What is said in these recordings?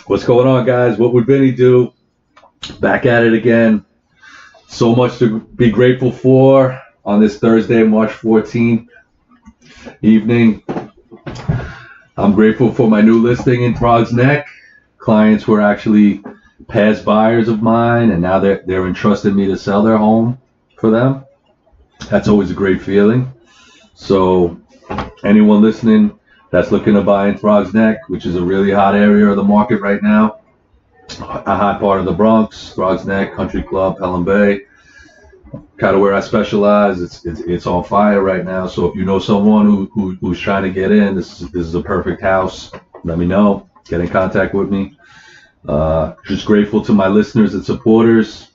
What's going on, guys? What would Vinny do? Back at it again. So much to be grateful for on this Thursday, March 14th evening. I'm grateful for my new listing in Throgs Neck. Clients were actually past buyers of mine, and now they're entrusting me to sell their home for them. That's always a great feeling. So anyone listening that's looking to buy in Throgs Neck, which is a really hot area of the market right now, a hot part of the Bronx, Throgs Neck, Country Club, Pelham Bay, kind of where I specialize. It's on fire right now. So if you know someone who's trying to get in, this is a perfect house. Let me know. Get in contact with me. Just grateful to my listeners and supporters.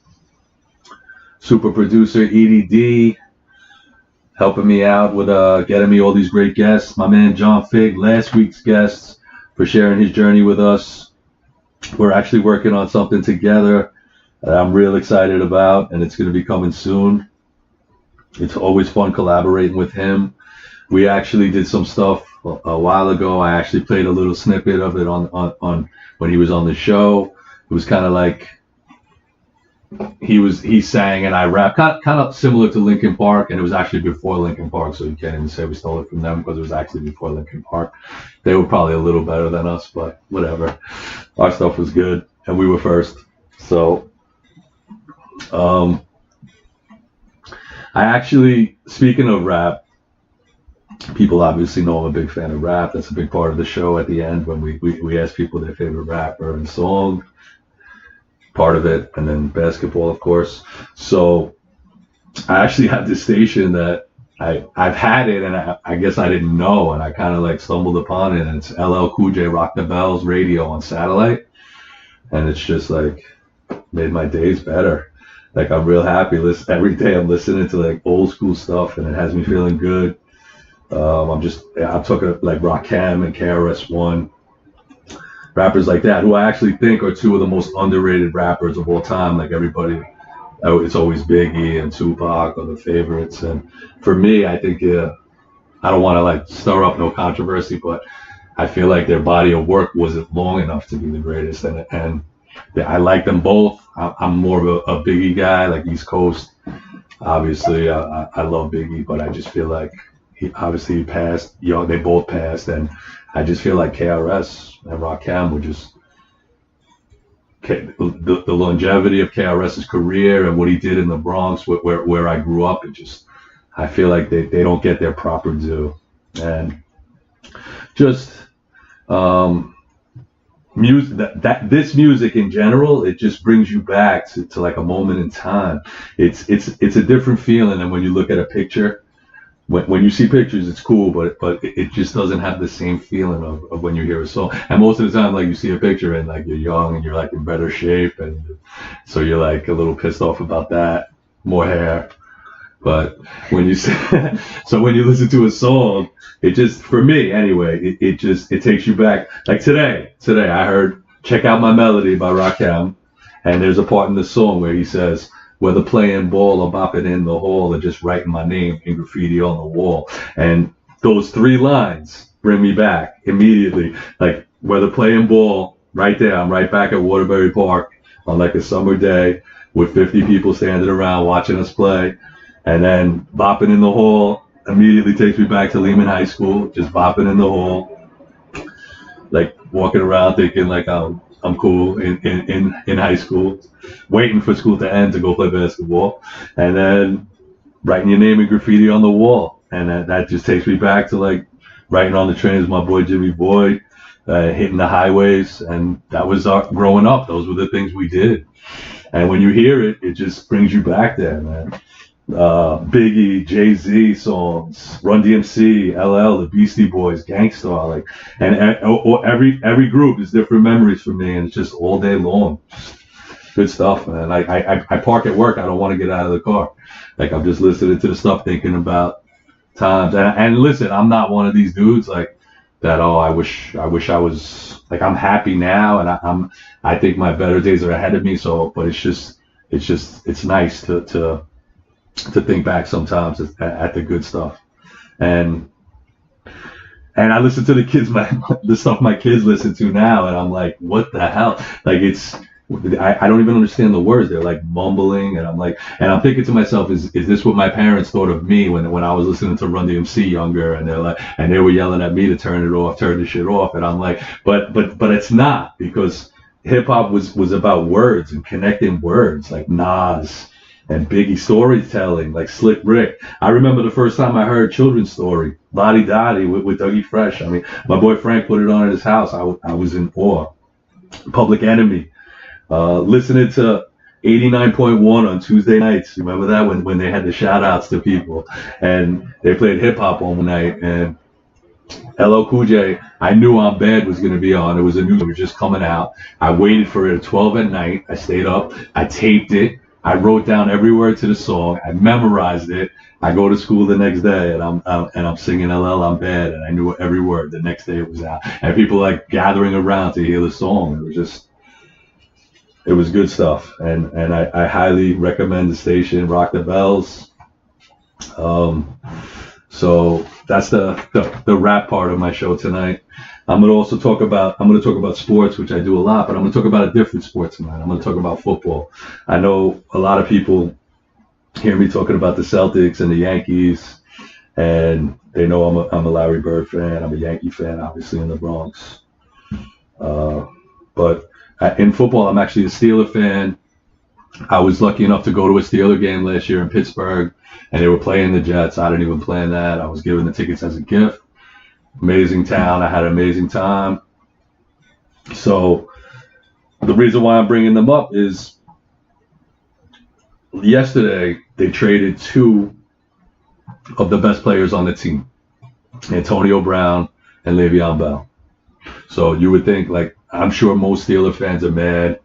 Super producer EDD helping me out with getting me all these great guests. My man John Fig, last week's guest, for sharing his journey with us. We're actually working on something together that I'm real excited about, and it's going to be coming soon. It's always fun collaborating with him. We actually did some stuff a while ago. I actually played a little snippet of it on when he was on the show. It was kind of like he sang and I rapped, kind of similar to Linkin Park, and it was actually before Linkin Park, so you can't even say we stole it from them because it was actually before Linkin Park. They were probably a little better than us, but whatever. Our stuff was good, and we were first. So, I actually, speaking of rap, people obviously know I'm a big fan of rap. That's a big part of the show at the end when we ask people their favorite rapper and song. Part of it, and then basketball, of course. So I actually have this station that I've had it, and I guess I didn't know, and I kind of like stumbled upon it, and it's LL Cool J Rock the Bells radio on satellite, and it's just like made my days better. Like I'm real happy. Every day I'm listening to like old school stuff, and it has me feeling good. I'm talking like Rakim and KRS-One. Rappers like that, who I actually think are two of the most underrated rappers of all time. Like everybody, it's always Biggie and Tupac are the favorites. And for me, I think, I don't want to like stir up no controversy, but I feel like their body of work wasn't long enough to be the greatest. And I like them both. I'm more of a Biggie guy, like East Coast. Obviously, I love Biggie, but I just feel like he passed. They both passed, and I just feel like KRS and Rakim were just the longevity of KRS's career and what he did in the Bronx, where I grew up. I feel like they don't get their proper due, and just music this music in general, it just brings you back to like a moment in time. It's a different feeling than when you look at a picture. When you see pictures, it's cool, but it just doesn't have the same feeling of when you hear a song. And most of the time, like you see a picture and like you're young and you're like in better shape, and so you're like a little pissed off about that, more hair. But when you so when you listen to a song, it just, for me anyway, it takes you back. Like today I heard "Check Out My Melody" by Rakim, and there's a part in the song where he says, whether playing ball or bopping in the hall or just writing my name in graffiti on the wall. And those three lines bring me back immediately. Like whether playing ball, right there, I'm right back at Waterbury Park on like a summer day with 50 people standing around watching us play. And then bopping in the hall immediately takes me back to Lehman High School, just bopping in the hall, like walking around thinking like I'm cool in high school, waiting for school to end to go play basketball, and then writing your name in graffiti on the wall. And that just takes me back to like riding on the trains with my boy Jimmy Boy, hitting the highways. And that was our growing up. Those were the things we did. And when you hear it, it just brings you back there, man. Biggie, Jay-Z songs, Run DMC, LL, the Beastie Boys, Gangstar, like, and every group is different memories for me, and it's just all day long. Good stuff, man. I park at work. I don't want to get out of the car. Like I'm just listening to the stuff, thinking about times. And listen, I'm not one of these dudes like that. Oh, I wish I was like, I'm happy now, and I think my better days are ahead of me. So, but it's nice to think back sometimes at the good stuff. And And I listen to the stuff my kids listen to now, and I'm like, what the hell? Like I don't even understand the words. They're like mumbling, and I'm thinking to myself, is this what my parents thought of me when I was listening to Run DMC younger, and they were yelling at me to turn it off, turn the shit off, and I'm like, but it's not, because hip hop was about words and connecting words, like Nas and Biggie, storytelling, like Slick Rick. I remember the first time I heard Children's Story, Lottie Dottie with Dougie Fresh. I mean, my boy Frank put it on at his house. I was in awe. Public Enemy. Listening to 89.1 on Tuesday nights. Remember that when they had the shout outs to people, and they played hip hop one night, and LL Cool J, I knew I'm Bad was going to be on. It was a new, it was just coming out. I waited for it at 12 at night. I stayed up. I taped it. I wrote down every word to the song. I memorized it. I go to school the next day, and I'm singing LL I'm Bad, and I knew every word. The next day it was out, and people like gathering around to hear the song. It was good stuff, and I highly recommend the station, Rock the Bells. So that's the rap part of my show tonight. I'm going to talk about sports, which I do a lot, but I'm going to talk about a different sport tonight. I'm going to talk about football. I know a lot of people hear me talking about the Celtics and the Yankees, and they know I'm a Larry Bird fan. I'm a Yankee fan, obviously, in the Bronx. But in football, I'm actually a Steeler fan. I was lucky enough to go to a Steeler game last year in Pittsburgh, and they were playing the Jets. I didn't even plan that. I was given the tickets as a gift. Amazing town. I had an amazing time. So the reason why I'm bringing them up is yesterday they traded two of the best players on the team, Antonio Brown and Le'Veon Bell. So you would think, like, I'm sure most Steeler fans are mad.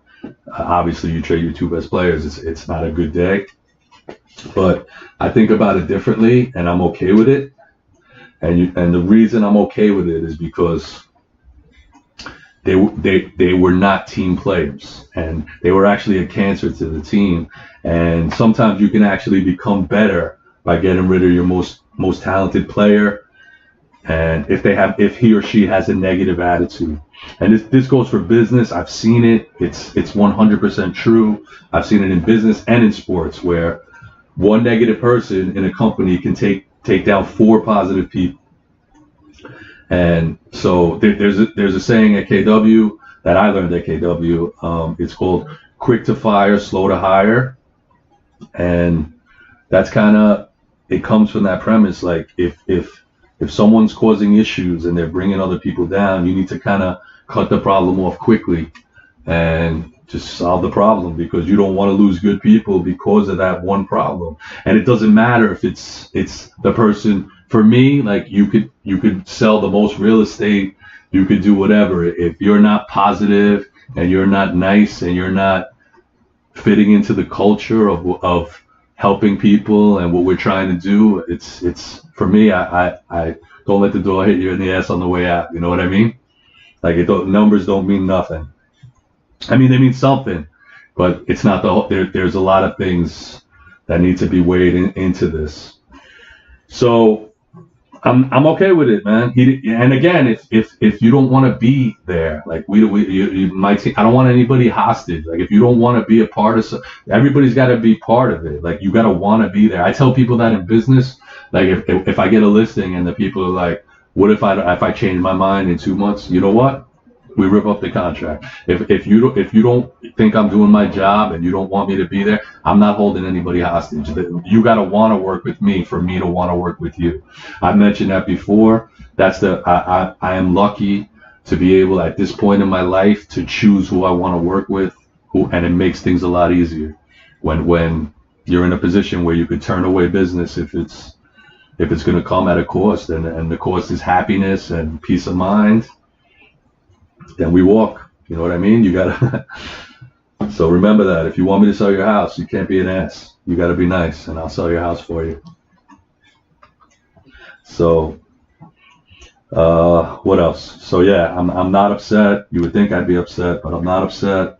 Obviously, you trade your two best players. It's not a good day. But I think about it differently, and I'm okay with it. And the reason I'm okay with it is because they were not team players, and they were actually a cancer to the team. And sometimes you can actually become better by getting rid of your most talented player, and if he or she has a negative attitude. And this goes for business. I've seen it. It's 100% true. I've seen it in business and in sports, where one negative person in a company can take down four positive people. And so there's a saying at KW that I learned at KW. It's called quick to fire, slow to hire. And that's it comes from that premise. Like if someone's causing issues and they're bringing other people down, you need to kind of cut the problem off quickly and just solve the problem, because you don't want to lose good people because of that one problem. And it doesn't matter if it's the person. For me, like, you could sell the most real estate, you could do whatever. If you're not positive and you're not nice and you're not fitting into the culture of helping people and what we're trying to do, it's for me. I don't let the door hit you in the ass on the way out. You know what I mean? Like, numbers don't mean nothing. I mean, they mean something, but it's not the whole. There's a lot of things that need to be weighed into this. So I'm okay with it, man. And again, if you don't want to be there, like you might say, I don't want anybody hostage. Like, if you don't want to be a part of, everybody's got to be part of it. Like, you got to want to be there. I tell people that in business. Like, if I get a listing and the people are like, what if I change my mind in 2 months? You know what? We rip up the contract. If you don't think I'm doing my job and you don't want me to be there, I'm not holding anybody hostage. You got to want to work with me for me to want to work with you. I mentioned that before. I am lucky to be able, at this point in my life, to choose who I want to work with, and it makes things a lot easier when you're in a position where you could turn away business if it's going to come at a cost, and the cost is happiness and peace of mind. Then we walk. You know what I mean? You gotta. So remember that. If you want me to sell your house, you can't be an ass. You gotta be nice, and I'll sell your house for you. So, what else? So yeah, I'm not upset. You would think I'd be upset, but I'm not upset.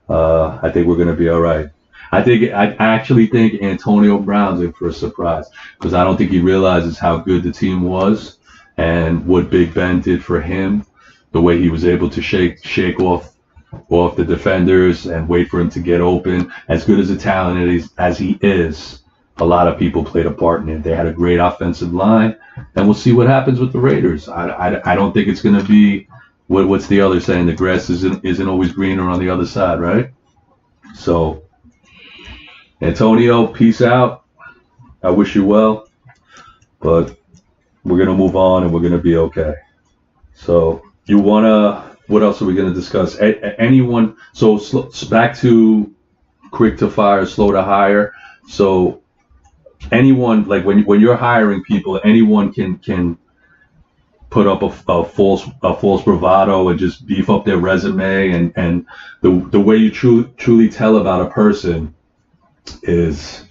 I think we're gonna be all right. I actually think Antonio Brown's in for a surprise, because I don't think he realizes how good the team was, and what Big Ben did for him, the way he was able to shake off the defenders and wait for him to get open. As good as a talent as he is, a lot of people played a part in it. They had a great offensive line, and we'll see what happens with the Raiders. I don't think it's going to be what's the other saying? The grass isn't always greener on the other side, right? So, Antonio, peace out. I wish you well, but we're going to move on and we're going to be okay. So, what else are we going to discuss? Anyone? So, back to quick to fire, slow to hire. So, anyone, like when you're hiring people, anyone can put up a false bravado and just beef up their resume, and the way you truly tell about a person is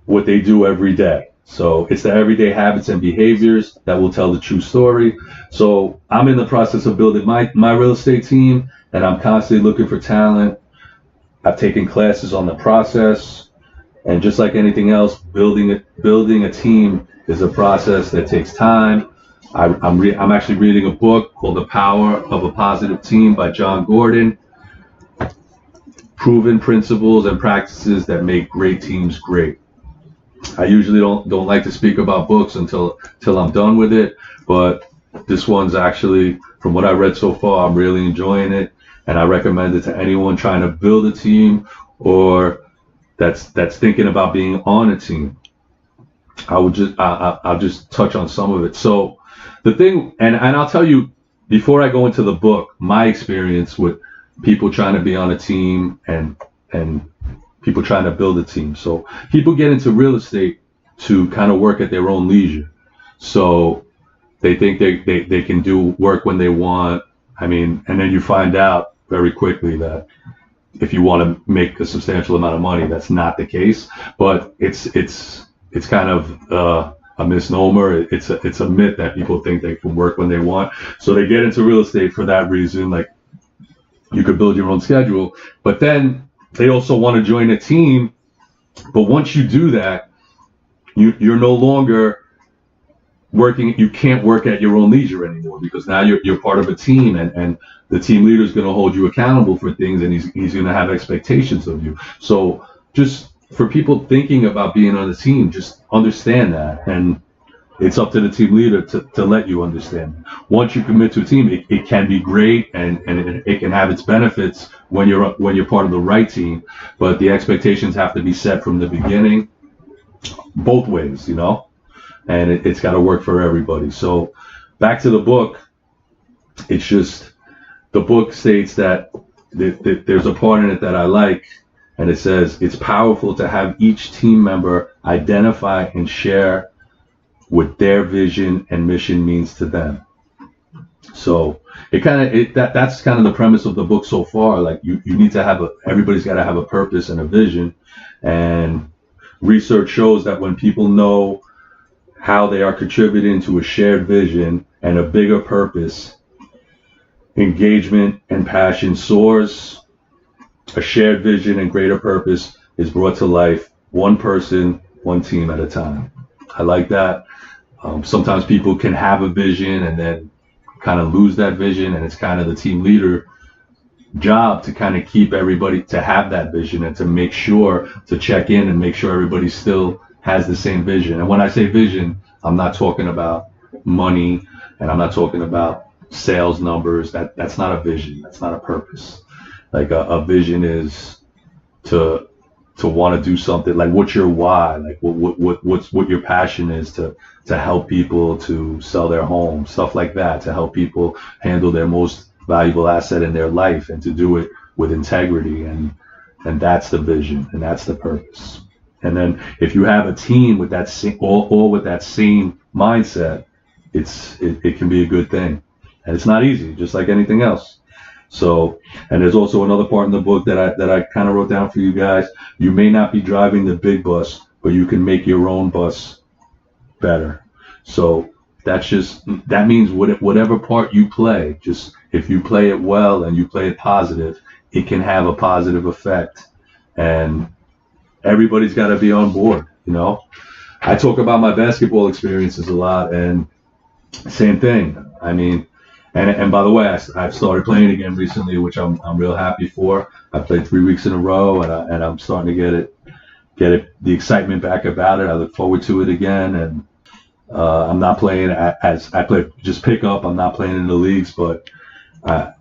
what they do every day. So it's the everyday habits and behaviors that will tell the true story. So I'm in the process of building my real estate team, and I'm constantly looking for talent. I've taken classes on the process, and just like anything else, building a team is a process that takes time. I'm actually reading a book called The Power of a Positive Team by John Gordon. Proven principles and practices that make great teams great. I usually don't like to speak about books until I'm done with it, but this one's actually, from what I read so far, I'm really enjoying it, and I recommend it to anyone trying to build a team or that's thinking about being on a team. I'll just touch on some of it. So the thing, and I'll tell you, before I go into the book, my experience with people trying to be on a team and people trying to build a team. So people get into real estate to kind of work at their own leisure. So they think they can do work when they want. I mean, and then you find out very quickly that if you want to make a substantial amount of money, that's not the case. But it's kind of a misnomer. It's a myth that people think they can work when they want. So they get into real estate for that reason. Like, you could build your own schedule, but then they also want to join a team. But once you do that, you're no longer working. You can't work at your own leisure anymore, because now you're part of a team, and the team leader is going to hold you accountable for things, and he's going to have expectations of you. So just for people thinking about being on a team, just understand that, and it's up to the team leader to let you understand. Once you commit to a team, it can be great, and it can have its benefits when you're part of the right team, but the expectations have to be set from the beginning, both ways, and it's got to work for everybody. So back to the book, it's just, the book states that there's a part in it that I like, and it says, it's powerful to have each team member identify and share what their vision and mission means to them. So that's kind of the premise of the book so far. Like, you need to everybody's got to have a purpose and a vision. And research shows that when people know how they are contributing to a shared vision and a bigger purpose, engagement and passion soars. A shared vision and greater purpose is brought to life, one person, one team at a time. I like that. Sometimes people can have a vision and then kind of lose that vision, and it's kind of the team leader job to kind of keep everybody to have that vision and to make sure to check in and make sure everybody still has the same vision. And when I say vision, I'm not talking about money, and I'm not talking about sales numbers. That's not a vision. That's not a purpose. Like a vision is to want to do something. Like, what's your why? Like, what your passion is to help people to sell their home, stuff like that, to help people handle their most valuable asset in their life, and to do it with integrity, and that's the vision, and that's the purpose. And then if you have a team with that all with that same mindset, it can be a good thing, and it's not easy, just like anything else. So, and there's also another part in the book that I kind of wrote down for you guys. You may not be driving the big bus, but you can make your own bus better. So that means whatever part you play, just if you play it well and you play it positive, it can have a positive effect, and everybody's got to be on board. I talk about my basketball experiences a lot, and same thing. I mean, and by the way, I've started playing again recently, which I'm real happy for. I played 3 weeks in a row, and I'm starting to get the excitement back about it. I look forward to it again, and I'm not playing as I play just pick up. I'm not playing in the leagues, but I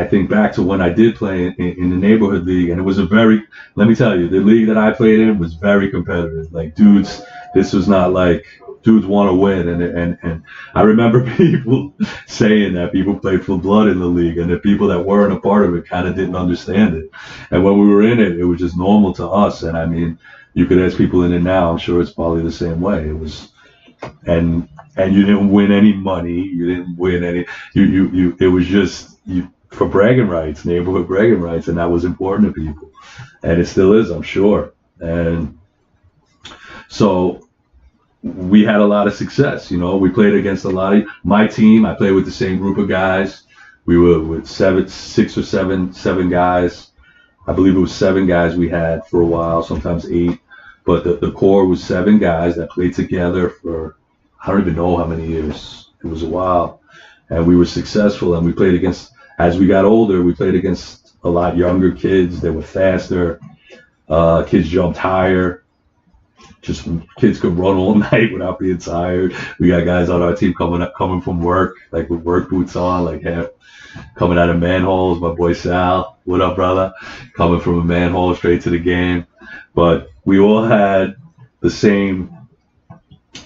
think back to when I did play in the neighborhood league, and it was let me tell you, the league that I played in was very competitive. Like dudes, this was not like dudes want to win, and I remember people saying that people played for blood in the league, and the people that weren't a part of it kind of didn't understand it. And when we were in it, it was just normal to us. And I mean, you could ask people in it now, I'm sure it's probably the same way. It was, and you didn't win any money. You didn't win any. It was just for bragging rights, neighborhood bragging rights, and that was important to people, and it still is, I'm sure. And so we had a lot of success. We played against a lot of my team. I played with the same group of guys. We were with seven guys. I believe it was 7 guys we had for a while, sometimes 8. But the core was 7 guys that played together for, I don't even know how many years. It was a while. And we were successful. And we played against, as we got older, we played against a lot younger kids. They were faster. Kids jumped higher. Just kids could run all night without being tired. We got guys on our team coming from work, like with work boots on, like coming out of manholes. My boy Sal, what up, brother? Coming from a manhole straight to the game. But we all had the same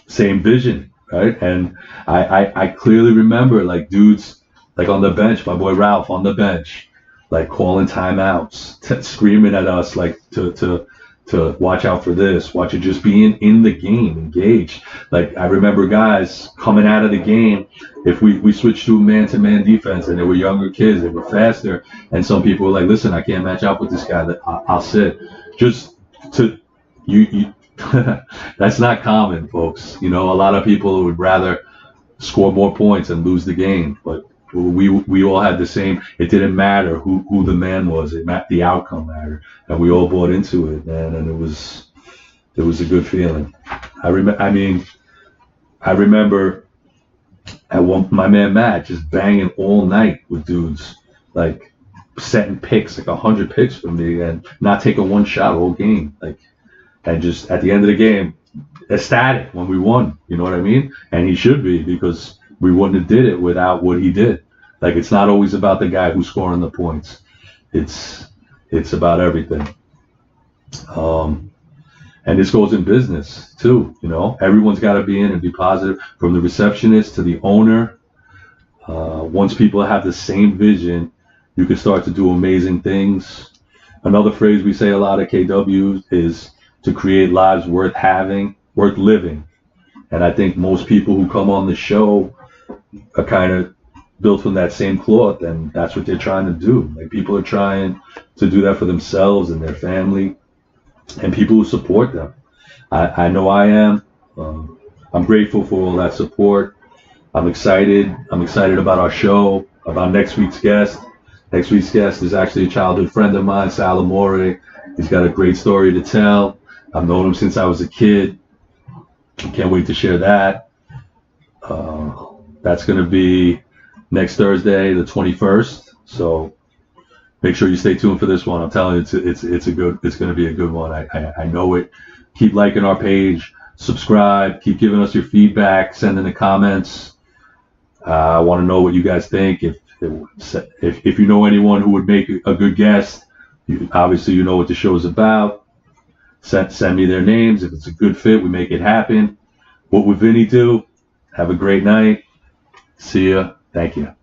vision, right? And I clearly remember like dudes like on the bench, my boy Ralph on the bench, like calling timeouts, screaming at us like to watch out for this, watch it, just being in the game, engaged. Like I remember guys coming out of the game, if we switched to a man-to-man defense and they were younger kids, they were faster, and some people were like, listen, I can't match up with this guy, I'll sit. Just to, you that's not common, folks. A lot of people would rather score more points and lose the game, but we all had the same. It didn't matter who the man was. The outcome mattered, and we all bought into it, man. And it was a good feeling. I remember my man Matt just banging all night with dudes, like setting picks, like 100 picks for me, and not taking one shot all game, like, and just at the end of the game, ecstatic when we won. You know what I mean? And he should be, because we wouldn't have did it without what he did. Like, it's not always about the guy who's scoring the points. It's about everything. And this goes in business too. Everyone's got to be in and be positive, from the receptionist to the owner. Once people have the same vision, you can start to do amazing things. Another phrase we say a lot at KW is to create lives worth living. And I think most people who come on the show are kind of built from that same cloth, and that's what they're trying to do. Like, people are trying to do that for themselves and their family, and people who support them. I know I am. I'm grateful for all that support. I'm excited. I'm excited about our show, about next week's guest. Next week's guest is actually a childhood friend of mine, Sal Amore. He's got a great story to tell. I've known him since I was a kid. I can't wait to share that. That's going to be next Thursday, the 21st. So make sure you stay tuned for this one. I'm telling you, it's going to be a good one. I know it. Keep liking our page, subscribe, keep giving us your feedback, send in the comments. I want to know what you guys think. If you know anyone who would make a good guest, obviously you know what the show is about. Send me their names. If it's a good fit, we make it happen. What would Vinny do? Have a great night. See ya. Thank you.